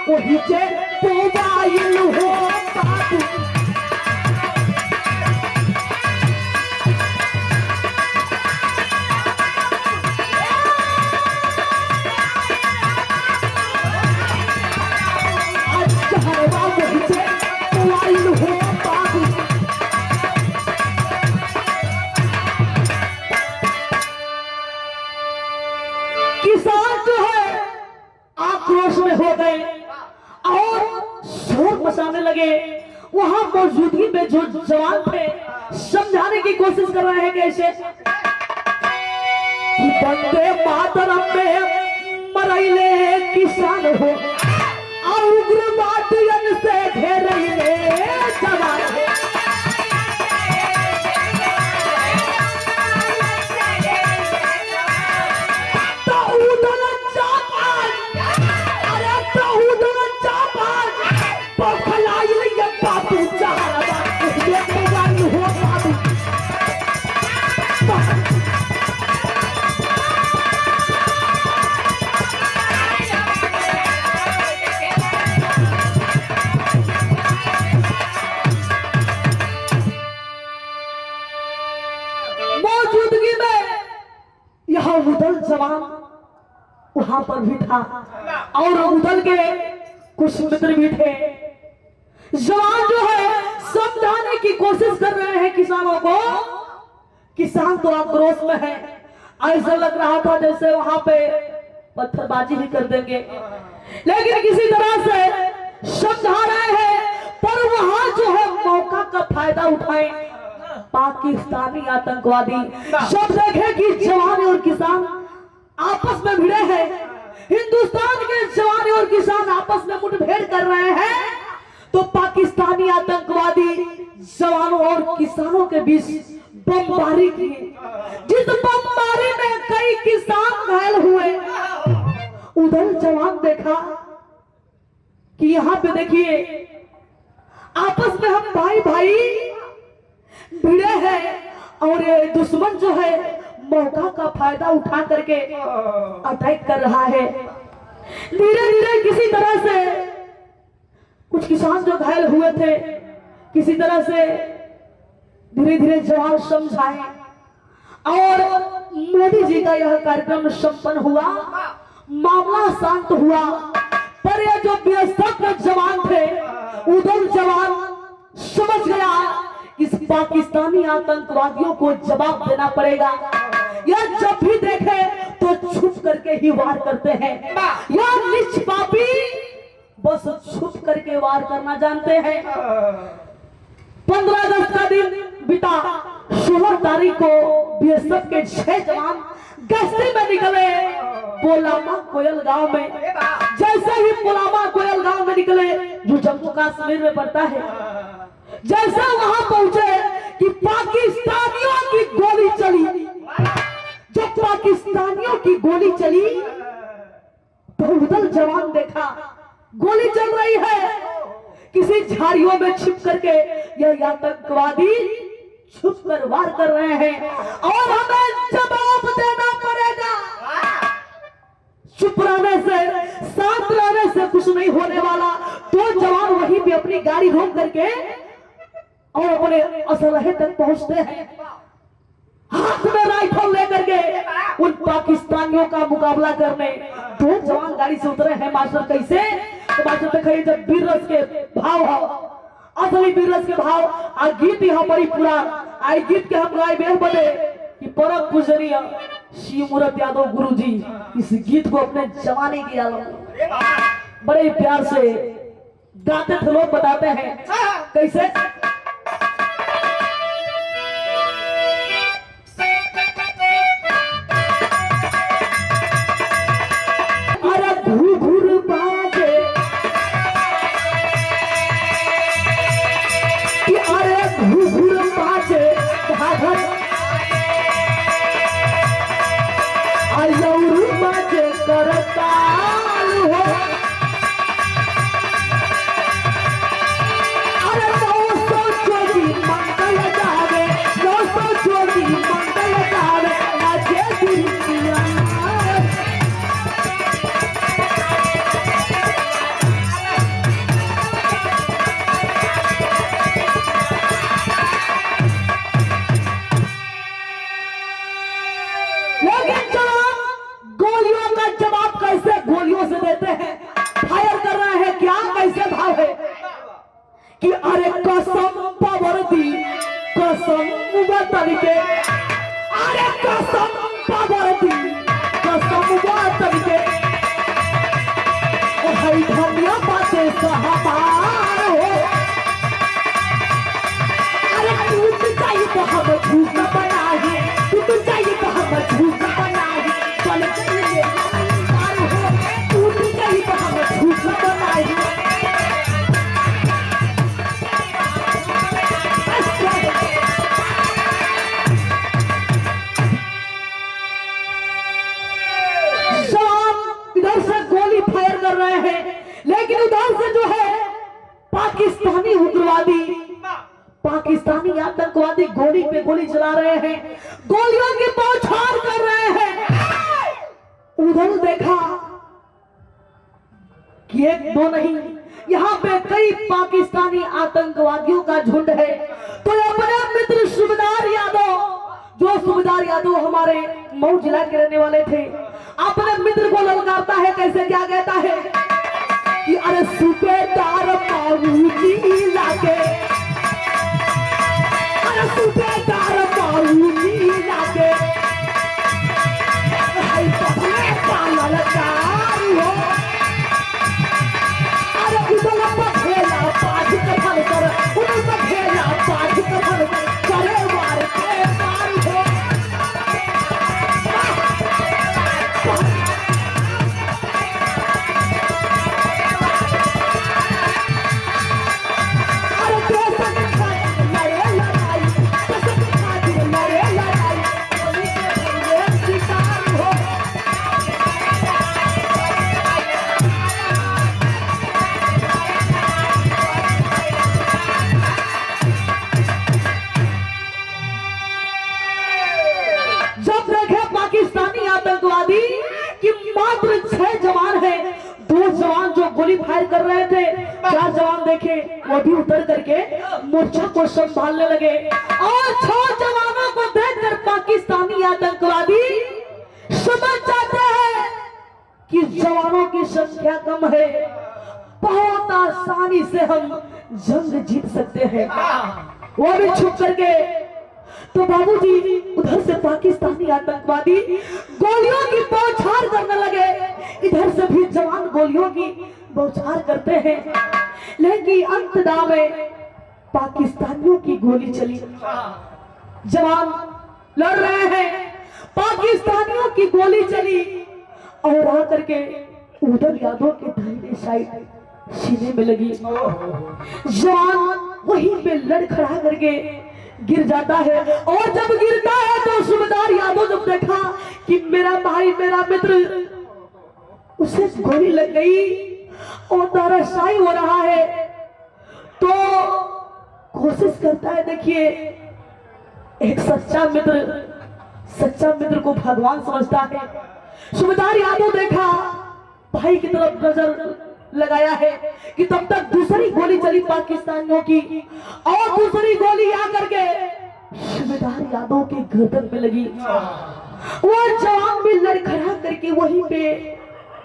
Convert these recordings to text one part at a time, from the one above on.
वही जे मोबाइल हो बाबू। आज कहरवा वही जे मोबाइल हो बाबू। किसान जो है आक्रोश में हो गए और शोर मचाने लगे। वहां मौजूदगी में जो जवान थे समझाने की कोशिश कर रहे हैं कैसे कि बंदे मातरम में मरैले किसान हो और उग्रवादियन से घेरैले जवान हो। मौजूदगी में यह उदल जवान वहां पर भी था और उदल के कुछ मित्र भी थे। जवान जो है समझाने की कोशिश कर रहे हैं किसानों को। किसान तो आक्रोश में है। ऐसा लग रहा था जैसे वहां पे पत्थरबाजी ही कर देंगे, लेकिन किसी तरह से समझा रहे हैं। पर वहां जो है मौका का फायदा उठाए पाकिस्तानी आतंकवादी। जब देखे कि जवान और किसान आपस में भिड़े हैं, हिंदुस्तान के जवान और किसान आपस में मुठभेड़ कर रहे हैं, तो पाकिस्तानी आतंकवादी जवानों और किसानों के बीच बमबारी किए। जिस बमबारी में कई किसान घायल हुए। उधर जवान देखा कि यहाँ पे देखिए आपस में हम भाई भाई भिड़े हैं और ये दुश्मन जो है मौका का फायदा उठा करके अटैक कर रहा है। धीरे धीरे किसी तरह से कुछ किसान जो घायल हुए थे, किसी तरह से धीरे धीरे जवान समझाए और मोदी जी का यह कार्यक्रम संपन्न हुआ। मामला शांत हुआ। पर ये जो बीएसएफ के जवान थे, उधर जवान समझ गया इस पाकिस्तानी आतंकवादियों को जवाब देना पड़ेगा। या जब भी देखे तो छुप करके ही वार करते हैं। या नीच पापी बस छुप करके वार करना जानते हैं। 15 अगस्त का दिन बीता। 16 तारीख को बीएसएफ के 6 जवान गश्ती में निकले पोलामा कोयल गांव में। जैसे ही पोलामा कोयल गांव में निकले, जो जम्मू कश्मीर में पड़ता है, जैसा वहां पहुंचे कि पाकिस्तानियों की गोली चली। जब पाकिस्तानियों की गोली चली तो उधर जवान देखा गोली चल रही है। किसी झाड़ियों में छिप करके यह आतंकवादी छुप कर वार कर रहे हैं और हमें जवाब देना पड़ेगा। चुप रहने से, शांत रहने से कुछ नहीं होने वाला। तो जवान वहीं पे अपनी गाड़ी रोक करके और अपने असलहे तक पहुंचते हैं। हाथ में राइफल लेकर के उन पाकिस्तानियों का मुकाबला करने। 2 जवान गाड़ी से उतरे हैं। मास्टर कैसे? तो मास्टर देखिए जब वीर रस के भाव हो, असली वीर रस के भाव आ गीत यहाँ पर ही पूरा आई गीत के हम गाय बेर बने कि परम पूजनीय शिव मूरत यादव गुरु जी इस गीत को अपने जमाने की आलम बड़े प्यार से गाते थे। लोग बताते हैं कैसे? लेकिन उधर से जो है पाकिस्तानी उग्रवादी, पाकिस्तानी आतंकवादी गोली पे गोली चला रहे हैं, गोलियों की बौछार कर रहे हैं। उधर देखा कि एक दो नहीं, यहाँ पे कई पाकिस्तानी आतंकवादियों का झुंड है। तो अपने मित्र सूबेदार यादव, जो सूबेदार यादव हमारे मऊ जिला के रहने वाले थे, अपने मित्र को ललकारता है। कैसे, क्या कहता है कि अरे सूबेदार माऊली लागे, अरे सूबेदार माऊली लागे, गोली फायर कर रहे थे, 4 जवान देखे वो भी उतर करके मोर्चा को संभालने लगे। और 6 जवानों को देखकर पाकिस्तानी आतंकवादी समझ जाते हैं कि जवानों की संख्या कम है, बहुत आसानी से हम जंग जीत सकते हैं। वो भी छुप करके, तो बाबूजी उधर से पाकिस्तानी आतंकवादी गोलियों की बौछार करने लगे, इधर से भी जवान गोलियों की बौछार करते हैं। लेकिन अंततः में पाकिस्तानियों की गोली चली, जवान लड़ रहे हैं, पाकिस्तानियों की गोली चली और आकर के उधर यादव के दाहिने साइड सीने में लगी। जवान वहीं पे लड़ खड़ा करके गिर जाता है। और जब गिरता है तो सूबेदार यादव जब देखा कि मेरा भाई, मेरा मित्र, उसे गोली लग गई और धराशायी हो रहा है, तो कोशिश करता है। देखिए, एक सच्चा मित्र को भगवान समझता है। सूबेदार यादव देखा, भाई की तरफ नजर लगाया है कि तब तक दूसरी गोली चली पाकिस्तानियों की, और दूसरी गोली आकर के सूबेदार यादव के गर्दन में लगी। वो जवान भी लड़खड़ा करके वहीं पे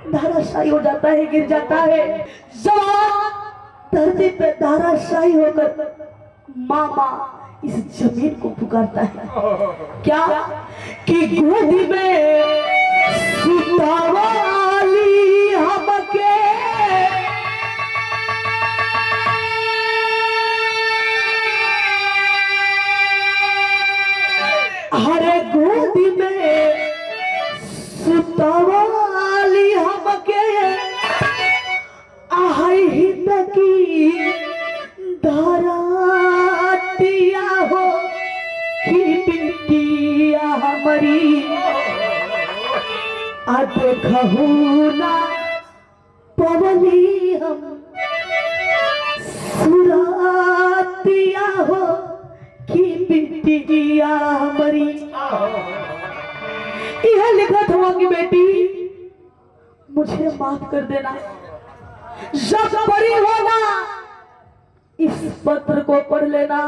धराशायी हो जाता है, गिर जाता है। जवान धरती पे धराशायी होकर मामा इस जमीन को पुकारता है, क्या कि गोदी में सुतावाली हमके, हरे गोदी में सुतावाली हमके, आई हिंद की धारातिया हो कि बिटिया हमारी, देखूना पवली हम सुरातिया हो कि बिटिया हमारी। यह लिखा था कि बेटी मुझे माफ कर देना, जब बड़ी होगा इस पत्र को पढ़ लेना।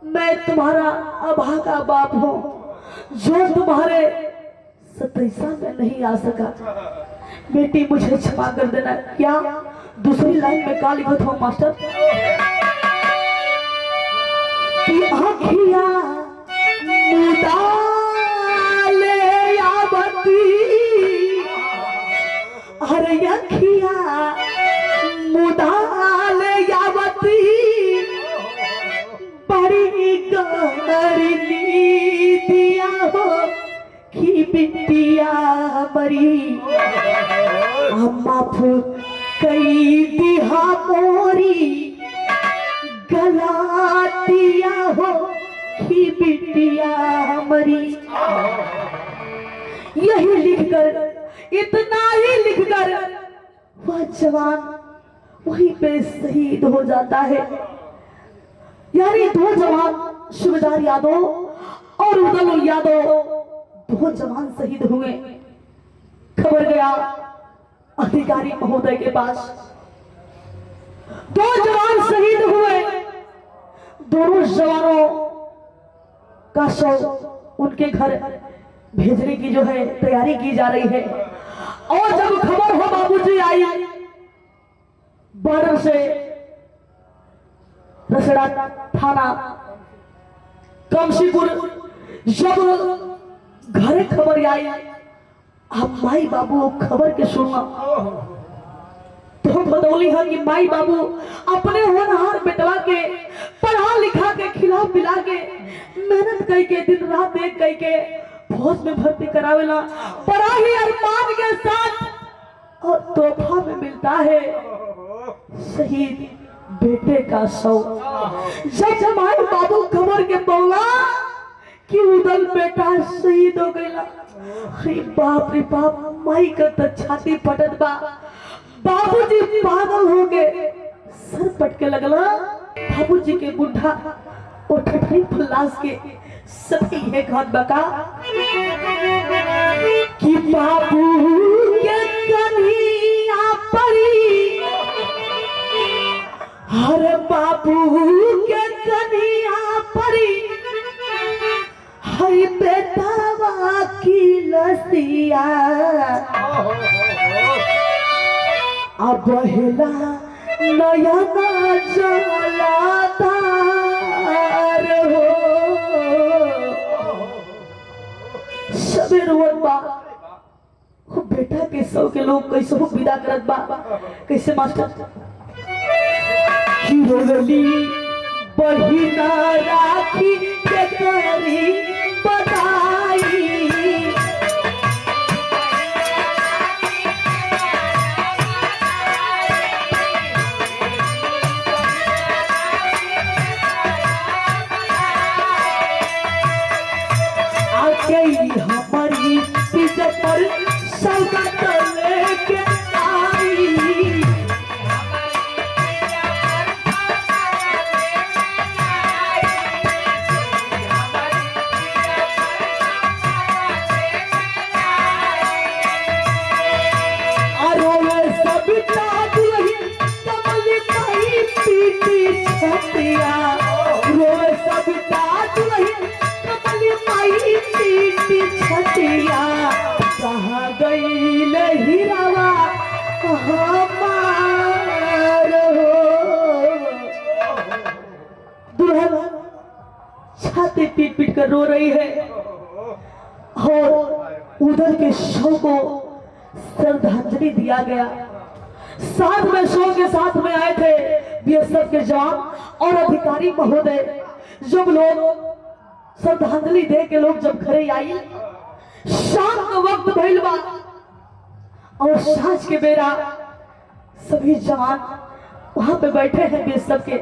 मैं तुम्हारा अभागा बाप हूं, जो तुम्हारे सतैसा में नहीं आ सका। बेटी मुझे क्षमा कर देना। क्या दूसरी लाइन में क्या लिखा था मास्टर कि आखिया मुदाले यावती, अरे आखिया मुदाले यावती, बड़ी गहरी दिया हो कि बिटिया मरी, माफ कई दिहा मोरी गलातिया हो कि बिटिया मरी। यही लिखकर, इतना ही लिखकर वह जवान वहीं पे शहीद हो जाता है। यानी दो जवान सूबेदार यादव और उदल यादव दो जवान शहीद हुए। खबर गया अधिकारी महोदय के पास, दो जवान शहीद हुए। दोनों जवानों का शव उनके घर भेजने की जो है तैयारी की जा रही है। और जब खबर हो बाबूजी आई बॉर्डर से रसड़ा थाना कमशीपुर, जब घरे खबर आई अब माई बाबू खबर के सुना तो बदौली है कि माई बाबू अपने होनहार बेटवा के पढ़ा लिखा के खिला पिला के मेहनत करके दिन रात एक करके फौज में भर्ती करावेला बड़ा ही अरमान के साथ, और तोहफा में मिलता है शहीद बेटे का शव। जब माई बाबू खबर के बोला कि उदल बेटा शहीद हो गया, बाप रे बाप, माई का तो छाती फटत बा। बाबूजी पागल हो गए, सर पटके लगला। बाबूजी के बुढ़ा उठे फुलास के सभी है घाट बका कि बाबू के कन्हिया परी, हर बाबू के कन्हिया परी, हई बेटावा की लसिया अब बहेला नयना जलाता हो। सबेर बा बेटा के सौ के लोग कैसे विदा करत बा, कैसे मास्टर हिरोली बहिना राखी के करी बधाई, हमारी पीछे पर सौगत लेके आई, अरे सब दुल्ही कमल पाई पीटी छतिया, रोए सब दुल्ही कमल पाई पीटी छतिया, कहाँ गई हीरावा हमार हो। दुल्हन छाती पीट पीट कर रो रही है और उधर के शव को श्रद्धांजलि दिया गया। साथ में शव के साथ में आए थे बीएसएफ के जवान और अधिकारी महोदय। जब लोग श्रद्धांजलि दे के लोग जब घरे आई, शाम का वक्त भइल बा और सांझ के बेरा सभी जवान वहां पे बैठे हैं बीएसएफ के,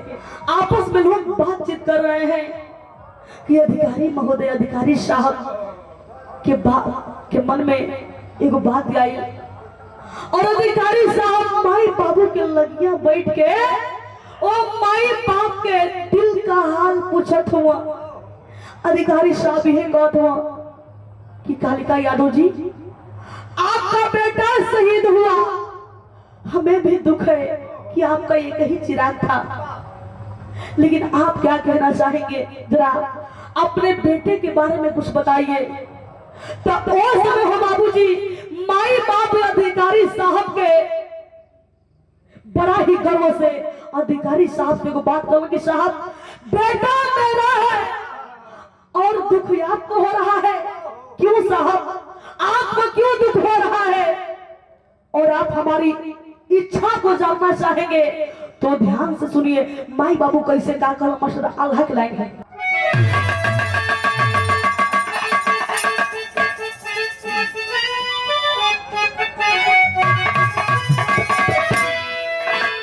आपस में लोग बातचीत कर रहे हैं कि अधिकारी महोदय, अधिकारी साहब के मन में एगो बात आई और अधिकारी साहब माई बाबू के लगिया बैठ के और माई बाप के दिल का हाल पूछत हुआ। अधिकारी साहब यह कहते हुआ कि कालिका यादव जी, आपका बेटा शहीद हुआ, हमें भी दुख है कि आपका एक ही चिराग था, लेकिन आप क्या कहना चाहेंगे, जरा अपने बेटे के बारे में कुछ बताइए। तब और समय हो बाबूजी, माई बाप अधिकारी साहब के बड़ा ही गर्व से अधिकारी साहब को बात करो कि साहब बेटा मेरा है और दुख आपको हो रहा है, क्यों साहब, आपको क्यों दुख हो रहा है और आप हमारी इच्छा को जानना चाहेंगे तो ध्यान से सुनिए। माई बाबू कैसे का कर मशरा अल्लाह के लायक है।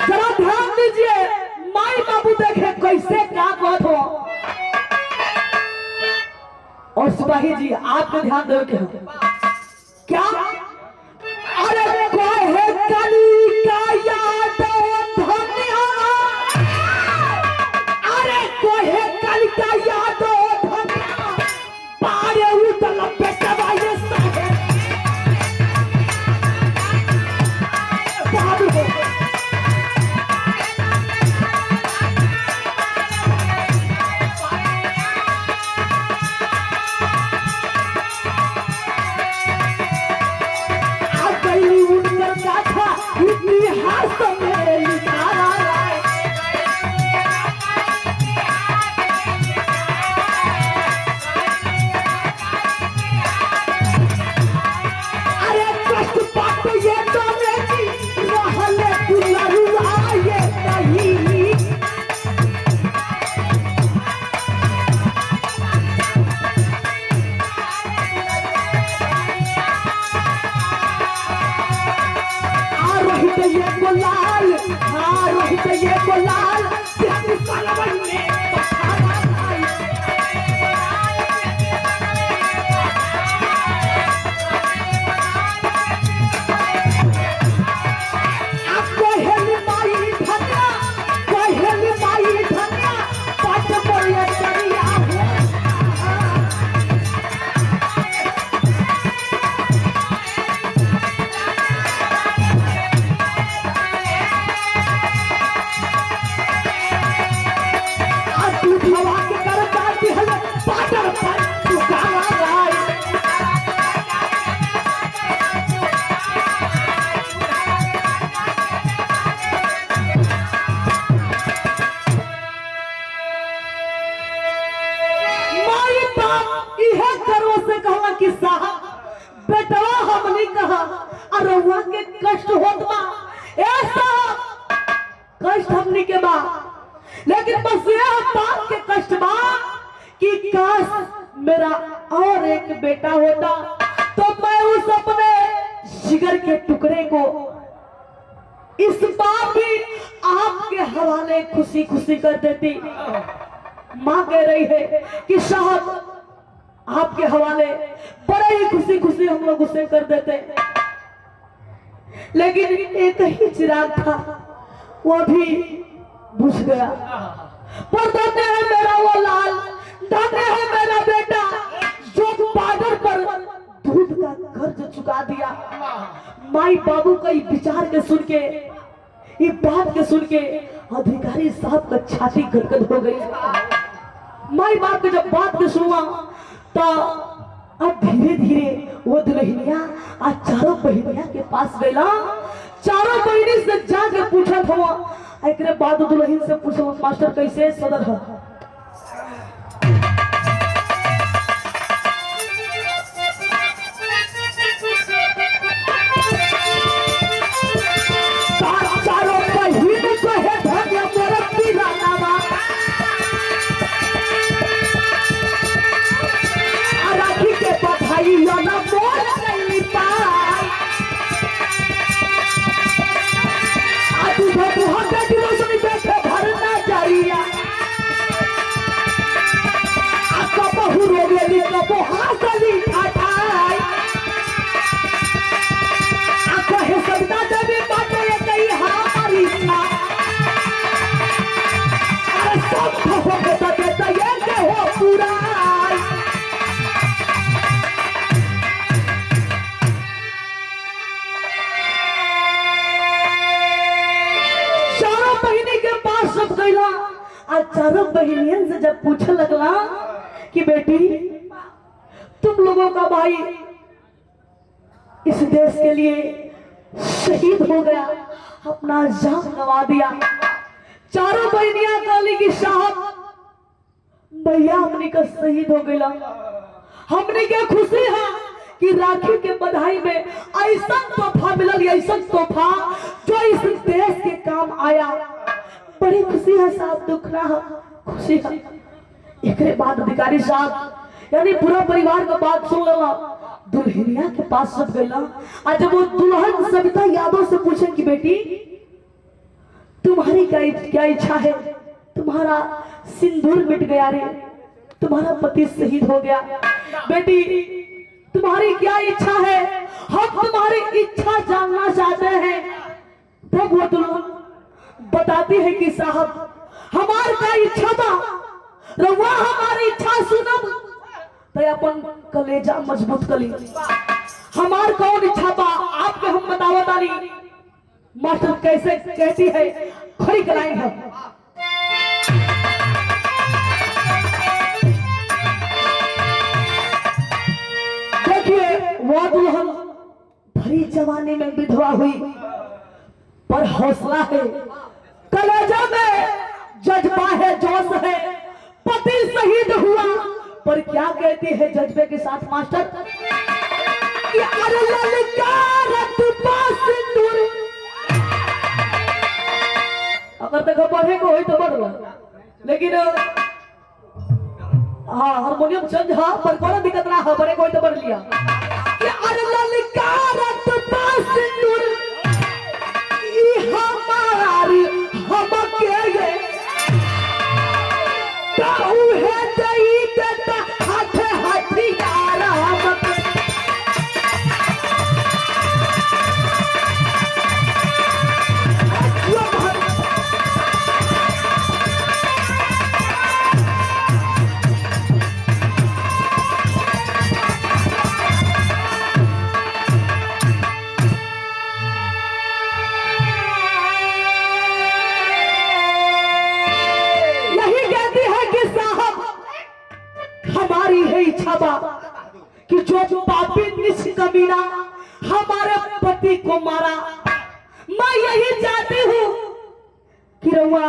जरा ध्यान दीजिए, माई बाबू देखे कैसे क्या बात हो। और सिपाही जी आपको ध्यान दो के क्या, अरे कोई है काली रोहित ये गुलाल, हाँ रोहित ये गुलाल, तेरी कलवन ने पछाड़ा भाई। अब कोहेली माई धनिया, कोहेली माई धनिया, पाट बोले दरिया हो। हवा के कर जाती है पाटर पर चुकावा भाई। माई बाप इहे करो से कहला कि साहब बेटवा हमनी कहा अरुआ के कष्ट होत बा, ऐसा कष्ट हमनी के बा, लेकिन बस यह बात के कष्ट बा कि काश मेरा और एक बेटा होता तो मैं उस अपने जिगर के टुकड़े को इस बार भी आपके हवाले खुशी खुशी कर देती। माँ कह रही है कि साहब आपके हवाले बड़े ही खुशी खुशी हम लोग उसे कर देते, लेकिन एक ही चिराग था वो भी बुझ गया। पर धन्य है मेरा वो लाल, धन्य है मेरा बेटा जो बॉर्डर पर दूध का कर्ज चुका दिया। माई बाबू का ये विचार के सुन के, ये बात के सुन के अधिकारी साहब का छाती गदगद हो गई। माई बाप के जब बात के सुना तो अब धीरे धीरे वो दुल्हनिया आज चारों बहनिया के पास गया। चारों बहनी से जाके पूछा था, एक बाद दुल्हन से पूछो मास्टर कैसे सदर है। चारों बहन को है धन्य मोर पीरानावा, राखी के बधाई ना बोल नहीं पाई। आज बहुत रोशनी बैठे भरना जाइया, आपका बहु रोवेली कबो हासली ठाठाई। आपका है सविता देवी बाटे कई हमारी था, अरे सब हो देता ये के हो पूरा। चारों बहनियन से जब पूछने लगला कि बेटी तुम लोगों का भाई इस देश के लिए शहीद हो गया, अपना जान गंवा दिया। चारों बहनियां कहली कि साहब भैया हमने का शहीद हो गया, हमने क्या खुशी है कि राखी के बधाई में ऐसा तोहफा मिलल, ऐसा तोहफा जो इस देश के काम आया। बड़ी खुशी है साहब, दुख ना खुशी है। एक बाद अधिकारी साहब यानी पूरा परिवार का बात सुन लेला, दुल्हनिया के पास सब गया। आज जब वो दुल्हन सविता यादव से पूछे कि बेटी तुम्हारी क्या इच्छा है, तुम्हारा सिंदूर मिट गया रे, तुम्हारा पति शहीद हो गया, बेटी तुम्हारी क्या इच्छा है, हम तुम्हारी इच्छा जानना चाहते हैं। तब वो दुल्हन बताती है कि साहब हमार का इच्छा था, रउआ हमारी इच्छा सुनब तो अपन कलेजा मजबूत कली। हमार कौन इच्छा था आपके हम बतावा ताली। मास्टर कैसे कहती है, खड़ी कराएं हम। देखिए वो दुल्हन भरी जवानी में विधवा हुई, पर हौसला है, कलेजा में जज्बा है, जोश है। पति शहीद हुआ पर क्या कहती है जज्बे के साथ मास्टर कि अरे ललकारत सिंदूर। अगर तक पढ़े को हो तो बढ़ लो, लेकिन हाँ हारमोनियम चंद हाँ पर कोई दिक्कत ना है, बड़े कोई तो बढ़ लिया कि अरे ललकारत सिंदूर कि रउआ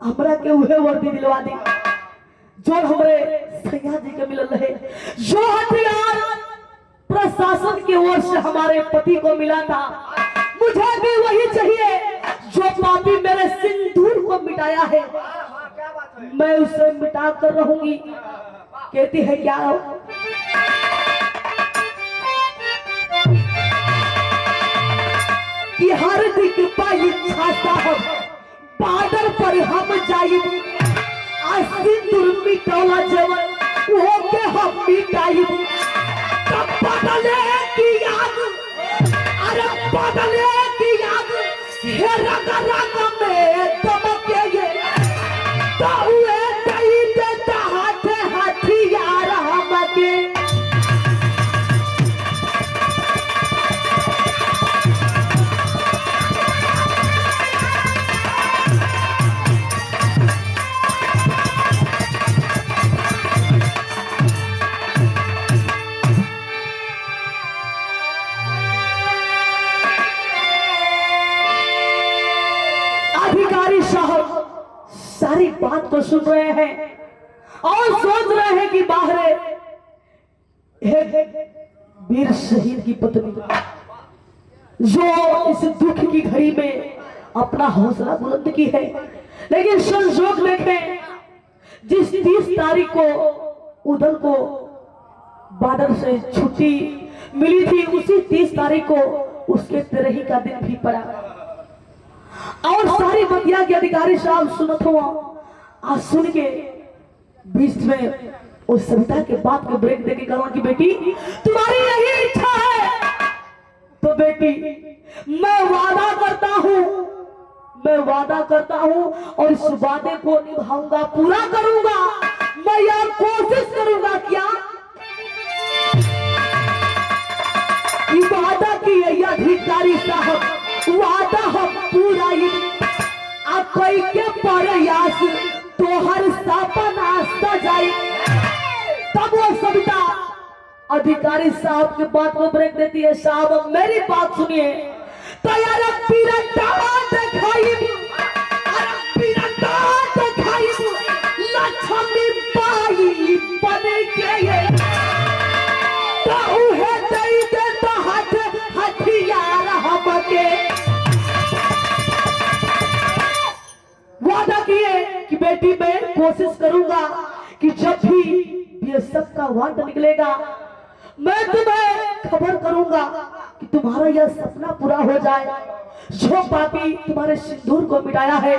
हमरा के उहे वर्दी दिलवा दी जो हमरे सैया जी के मिलल रहे, जो हथियार प्रशासन की ओर से हमारे पति को मिला था, मुझे भी वही चाहिए जो पापी मेरे सिंदूर को मिटाया है। मैं उसे मिटा कर रहूंगी। कहती है क्या कि हर दिख पाई छाता हम बादल पर हम जाई, सिंदूर मिटौला जवन वो के हम मिटाई। तब बदले की याद, अरे बदले की याद हे रग रग में दमके ये हुए दई देता हाथ हथियार हमके। अधिकारी साहब सारी बात को सुन रहे हैं और सोच रहे हैं कि बाहर वीर शहीद की पत्नी जो इस दुख की घड़ी में अपना हौसला बुलंद की है, लेकिन संजोग देखें जिस 30 तारीख को उधर को बादल से छुट्टी मिली थी, उसी 30 तारीख को उसके तिरही का दिन भी पड़ा और सारी बतिया के अधिकारी साहब सुनत हो। आज सुन के बीच में उस सविता के बात को ब्रेक देके कहा कि बेटी तुम्हारी यही इच्छा है तो बेटी मैं वादा करता हूँ और इस वादे को निभाऊंगा, पूरा करूंगा। मैं यह कोशिश करूंगा क्या वादा की अधिकारी साहब, वादा हम पूरा कोई के प्रयास तो हर सपना सजाई। तब वो सविता अधिकारी साहब की बात को ब्रेक देती है। साहब मेरी बात सुनिए, तो यार लक्ष्मी बाई बने के तो उहे दई दे तो हथियार हमके। वादा किए कि बेटी मैं कोशिश करूंगा कि जब भी ये सब का वाद निकलेगा मैं तुम्हें खबर करूंगा कि तुम्हारा यह सपना पूरा हो जाए। जो पापी तुम्हारे सिंदूर को मिटाया है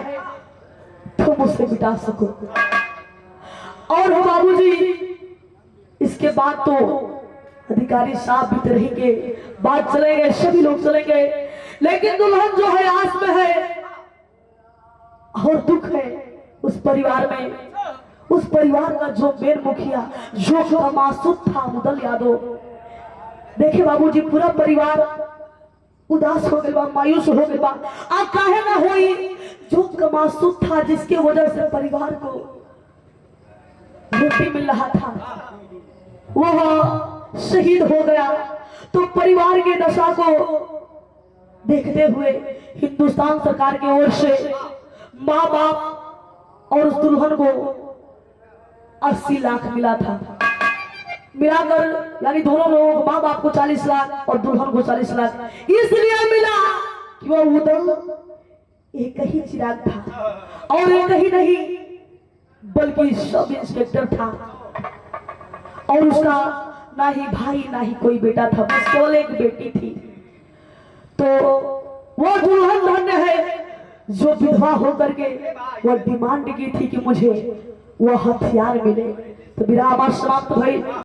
तुम उसे मिटा सको। और हो बाबूजी इसके बाद तो अधिकारी साहब भी रहेंगे, बात चलेंगे, सभी लोग चलेंगे, लेकिन दुल्हन जो है आस में है और दुख है उस परिवार में। उस परिवार का जो मेन मुखिया जो कमासुद था मुदल यादव, देखे बाबूजी पूरा परिवार उदास हो गया, मायूस हो गया। आ काहे ना होई जो कमासुद था जिसके वजह से परिवार को रोटी मिल रहा था वह शहीद हो गया। तो परिवार के दशा को देखते हुए हिंदुस्तान सरकार की ओर से माँ बाप और उस दुल्हन को 80 लाख मिला था, मिलाकर यानी दोनों लोग माँ बाप को 40 लाख और दुल्हन को 40 लाख इसलिए मिला कि वह उधर एक ही चिराग था और एक ही नहीं बल्कि सब इंस्पेक्टर था और उसका ना ही भाई ना ही कोई बेटा था, बस केवल एक बेटी थी। तो वो दुल्हन धन्य है जो विधवा होकर के वो डिमांड की थी कि मुझे वो हथियार मिले। तो विराम समाप्त भई।